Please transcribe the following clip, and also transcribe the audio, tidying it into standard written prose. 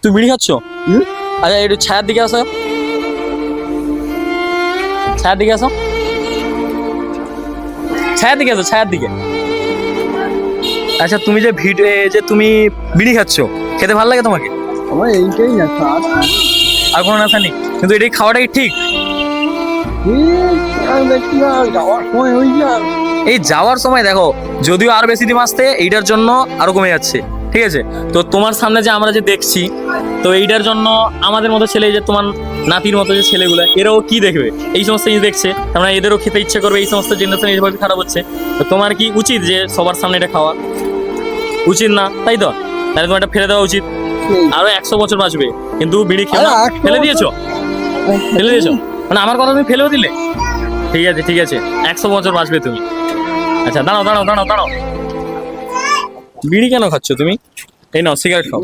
তুই বিড়ি খাচ্ছ? আচ্ছা একটু ছায়ার দিকে আসো, ছায়ার দিকে আসো, ছায়ার দিকে আসো, ছায়ার দিকে। আচ্ছা তুমি যে তুমি বিড়ি খাচ্ছ, খেতে ভালো লাগে তোমাকে? আমার এইটাই আছে, আর কোনো নেশা নেই, কিন্তু এটাই খাওয়াটাই ঠিক। যাওয়ার সময় হয়ে যায়। এই যাওয়ার সময় দেখো, যদিও আর বেশি দিন আসতে, এইটার জন্য আরো কমে যাচ্ছে, ঠিক আছে? তো তোমার সামনে যে আমরা যে দেখছি, তো এইটার জন্য আমাদের মতো ছেলে, যে তোমার নাতির মতো যে ছেলেগুলো, এরাও কি দেখবে? এই সমস্ত জিনিস দেখছে, তার মানে এদেরও খেতে ইচ্ছে করবে। এই সমস্ত জেনারেশন এইভাবে খারাপ হচ্ছে। তো তোমার কি উচিত যে সবার সামনে এটা খাওয়া? উচিত না, তাই তো? তাহলে তোমার এটা ফেলে দেওয়া উচিত। আরো 100 বছর বাঁচবে, কিন্তু বিড়ি খেয়ে ফেলে দিয়েছো, ফেলে দিয়েছো মানে আমার কথা তুমি ফেলেও দিলে। ঠিক আছে ঠিক আছে, 100 বছর বাঁচবে তুমি। আচ্ছা দাঁড়াও দাঁড়াও দাঁড়াও দাঁড়াও, বিড়ি কেন খাচ্ছ তুমি? এই নাও সিগারেট খাও।